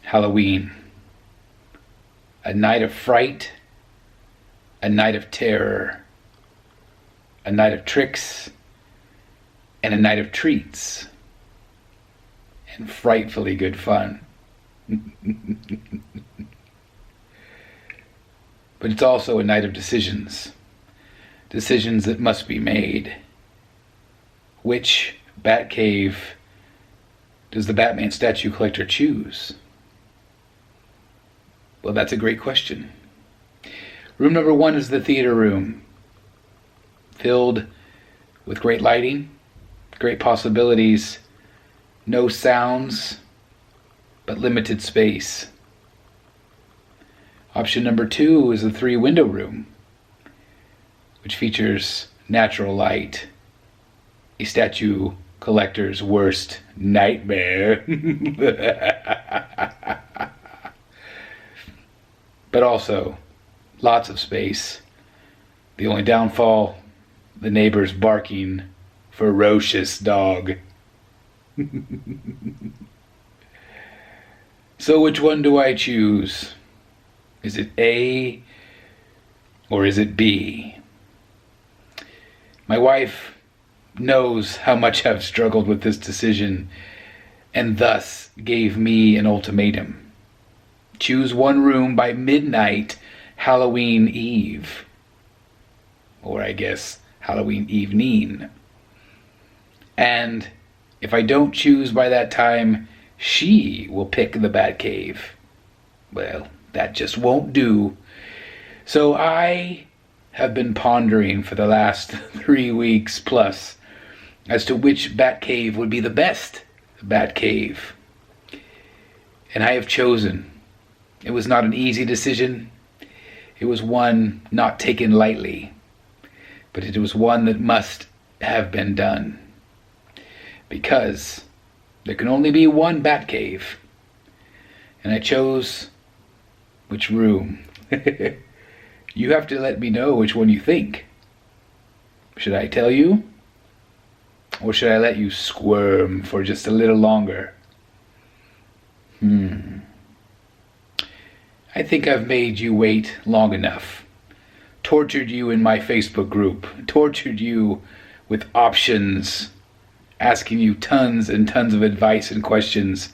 Halloween. A night of fright, a night of terror, a night of tricks, and a night of treats, and frightfully good fun. But it's also a night of decisions. Decisions that must be made. Which Batcave does the Batman statue collector choose? Well, that's a great question. Room number 1 is the theater room, filled with great lighting, great possibilities, no sounds, but limited space. Option number 2 is the 3-window room, which features natural light, a statue collector's worst nightmare. But also lots of space. The only downfall, the neighbor's barking ferocious dog. So which one do I choose? Is it A or is it B? My wife knows how much I've struggled with this decision and thus gave me an ultimatum. Choose one room by midnight Halloween Eve. Or I guess Halloween evening. And if I don't choose by that time, she will pick the Batcave. Well, that just won't do. So I have been pondering for the last 3 weeks plus as to which Batcave would be the best Batcave. And I have chosen. It was not an easy decision. It was one not taken lightly. But it was one that must have been done. Because there can only be one Batcave. And I chose which room. You have to let me know which one you think. Should I tell you? Or should I let you squirm for just a little longer? I think I've made you wait long enough. Tortured you in my Facebook group. Tortured you with options. Asking you tons and tons of advice and questions.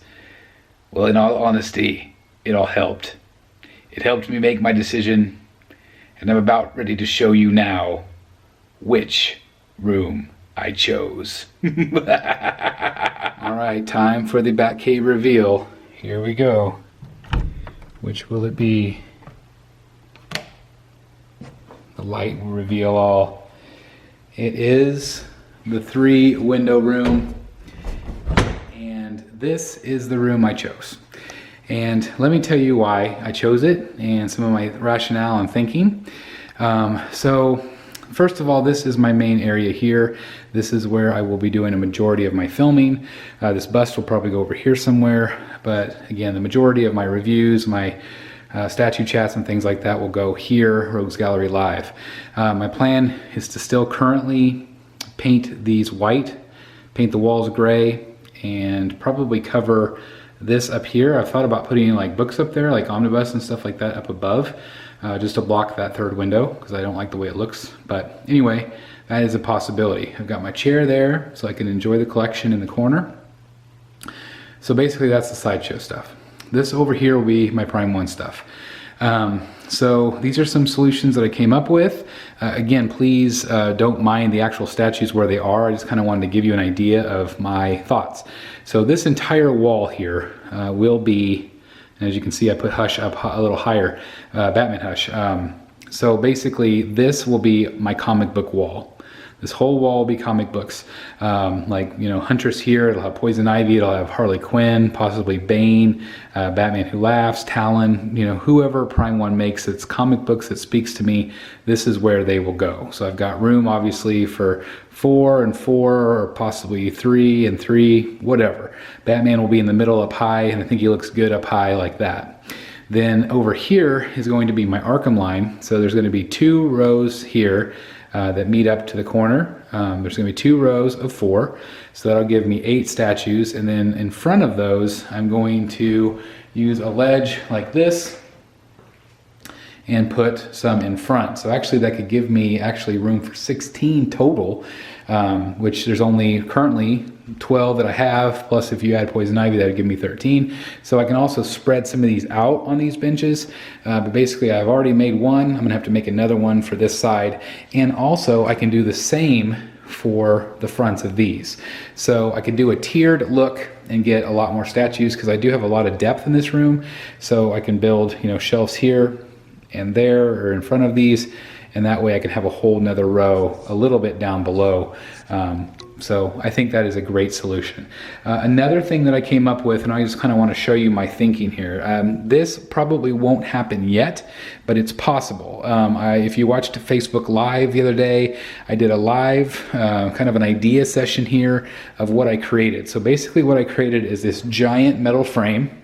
Well, in all honesty, it all helped. It helped me make my decision. And I'm about ready to show you now which room I chose. Alright, time for the Batcave reveal. Here we go. Which will it be? The light will reveal all. It is the 3-window room. And this is the room I chose. And let me tell you why I chose it and some of my rationale and thinking. So first of all, this is my main area here. This is where I will be doing a majority of my filming. This bust will probably go over here somewhere. But again, the majority of my reviews, my statue chats and things like that will go here, Rogues Gallery Live. My plan is to still currently paint these white, paint the walls gray, and probably cover this up here. I've thought about putting like books up there, like omnibus and stuff like that up above, just to block that 3rd window because I don't like the way it looks. But anyway, that is a possibility. I've got my chair there so I can enjoy the collection in the corner. So basically that's the sideshow stuff. This over here will be my Prime 1 stuff. So these are some solutions that I came up with. Again, please don't mind the actual statues where they are. I just kind of wanted to give you an idea of my thoughts. So this entire wall here will be, and as you can see, I put Hush up a little higher, Batman Hush. So basically this will be my comic book wall. This whole wall will be comic books. Like, you know, Huntress here, it'll have Poison Ivy, it'll have Harley Quinn, possibly Bane, Batman Who Laughs, Talon, you know, whoever Prime 1 makes its comic books that speaks to me, this is where they will go. So I've got room obviously for 4 and 4, or possibly 3 and 3, whatever. Batman will be in the middle up high, and I think he looks good up high like that. Then over here is going to be my Arkham line. So there's going to be 2 rows here that meet up to the corner. There's going to be 2 rows of 4, so that'll give me 8 statues, and then in front of those I'm going to use a ledge like this and put some in front. So actually that could give me actually room for 16 total, which there's only currently 12 that I have, plus if you add poison ivy, that would give me 13. So I can also spread some of these out on these benches, but basically I've already made one. I'm gonna have to make another one for this side. And also I can do the same for the fronts of these. So I could do a tiered look and get a lot more statues, because I do have a lot of depth in this room. So I can build, you know, shelves here and there or in front of these, and that way I can have a whole nother row a little bit down below. So I think that is a great solution. Another thing that I came up with, and I just kind of want to show you my thinking here. This probably won't happen yet, but it's possible. If you watched Facebook Live the other day, I did a live kind of an idea session here of what I created. So basically what I created is this giant metal frame,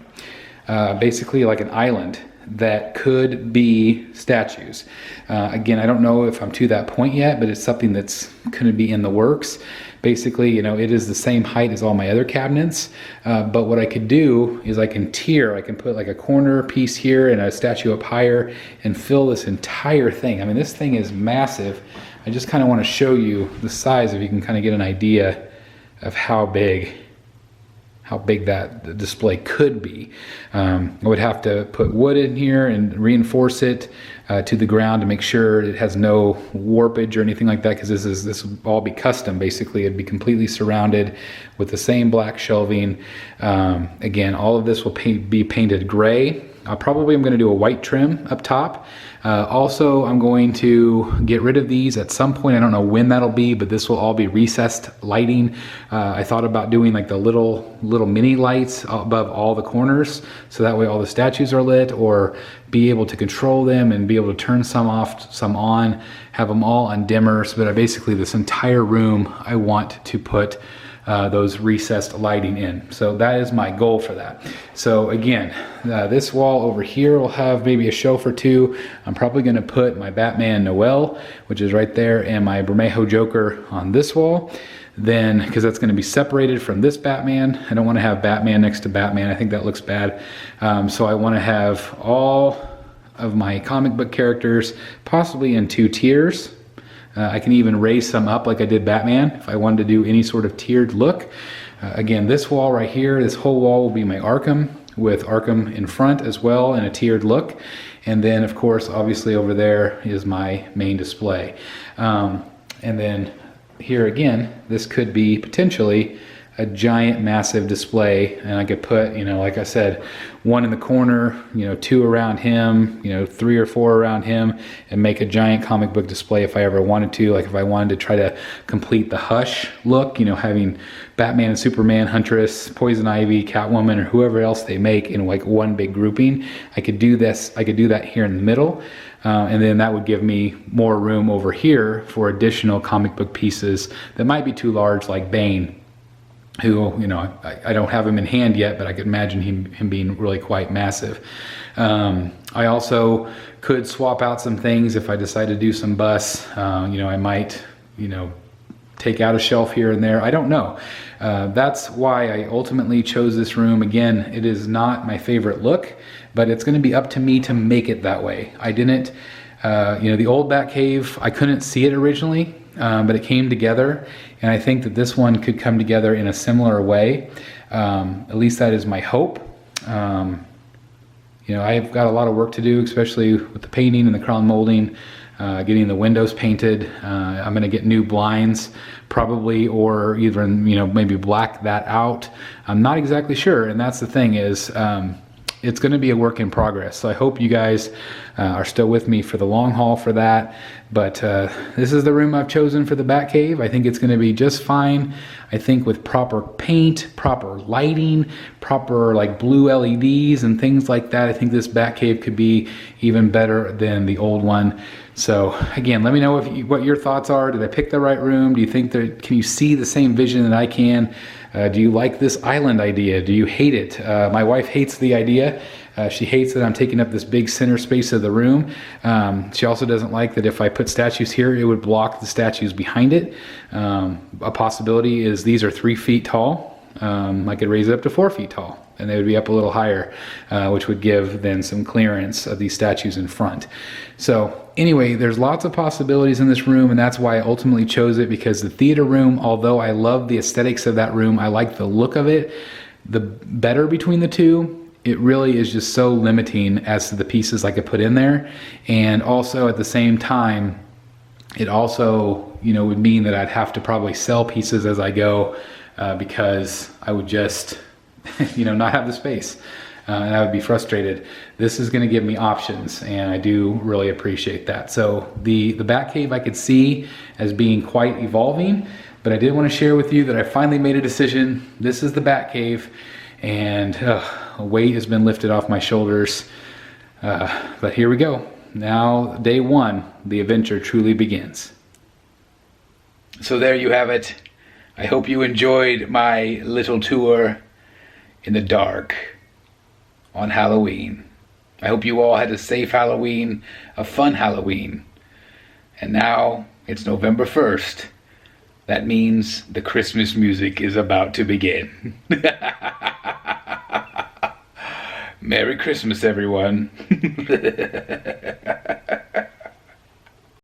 basically like an island, that could be statues. Again, I don't know if I'm to that point yet, but it's something that's going to be in the works. Basically, you know, it is the same height as all my other cabinets, but what I could do is I can tier. I can put like a corner piece here and a statue up higher and fill this entire thing. I mean, this thing is massive. I just kind of want to show you the size, if you can kind of get an idea of how big that display could be. I would have to put wood in here and reinforce it to the ground to make sure it has no warpage or anything like that, because this will all be custom. Basically, it'd be completely surrounded with the same black shelving. Again, all of this will be painted gray. Probably I'm going to do a white trim up top. Also, I'm going to get rid of these at some point. I don't know when that'll be, but this will all be recessed lighting. I thought about doing like the little mini lights above all the corners, so that way all the statues are lit, or be able to control them and be able to turn some off, some on, have them all on dimmers. But basically this entire room, I want to put those recessed lighting in. So that is my goal for that. So again, this wall over here will have maybe a shelf or two. I'm probably going to put my Batman Noel, which is right there, and my Bermejo Joker on this wall. Then, because that's going to be separated from this Batman, I don't want to have Batman next to Batman. I think that looks bad. So I want to have all of my comic book characters possibly in 2 tiers. I can even raise some up like I did Batman if I wanted to do any sort of tiered look. Again, this wall right here, this whole wall will be my Arkham, with Arkham in front as well in a tiered look. And then of course, obviously over there is my main display. And then here again, this could be potentially a giant massive display, and I could put, you know, like I said, 1 in the corner, you know, 2 around him, you know, 3 or 4 around him, and make a giant comic book display if I ever wanted to. Like if I wanted to try to complete the Hush look, you know, having Batman and Superman, Huntress, Poison Ivy, Catwoman, or whoever else they make in like one big grouping, I could do this. I could do that here in the middle. And then that would give me more room over here for additional comic book pieces that might be too large, like Bane, who, you know, I don't have him in hand yet, but I could imagine him being really quite massive. I also could swap out some things if I decide to do some busts. You know, I might, you know, take out a shelf here and there. I don't know. That's why I ultimately chose this room. Again, it is not my favorite look, but it's going to be up to me to make it that way. I didn't, you know, the old Batcave, I couldn't see it originally, but it came together, and I think that this one could come together in a similar way. At least that is my hope. You know, I've got a lot of work to do, especially with the painting and the crown molding, getting the windows painted. I'm going to get new blinds probably, or even, you know, maybe black that out. I'm not exactly sure, and that's the thing is, it's going to be a work in progress. So I hope you guys are still with me for the long haul for that. But this is the room I've chosen for the Batcave. I think it's going to be just fine. I think with proper paint, proper lighting, proper like blue LEDs and things like that, I think this Batcave could be even better than the old one. So again, let me know what your thoughts are. Did I pick the right room? Do you think that, can you see the same vision that I can? Do you like this island idea? Do you hate it? My wife hates the idea. She hates that I'm taking up this big center space of the room. She also doesn't like that if I put statues here, it would block the statues behind it. A possibility is these are 3 feet tall. I could raise it up to 4 feet tall, and they would be up a little higher, which would give then some clearance of these statues in front. So anyway, there's lots of possibilities in this room, and that's why I ultimately chose it, because the theater room, although I love the aesthetics of that room, I like the look of it, the better between the two, it really is just so limiting as to the pieces I could put in there. And also at the same time, it also, you know, would mean that I'd have to probably sell pieces as I go, because I would just, you know, not have the space, and I would be frustrated. This is going to give me options, and I do really appreciate that. So the Batcave I could see as being quite evolving, but I did want to share with you that I finally made a decision. This is the Batcave, and a weight has been lifted off my shoulders. But here we go. Now, day one, the adventure truly begins. So there you have it. I hope you enjoyed my little tour in the dark on Halloween. I hope you all had a safe Halloween, a fun Halloween. And now it's November 1st. That means the Christmas music is about to begin. Merry Christmas, everyone.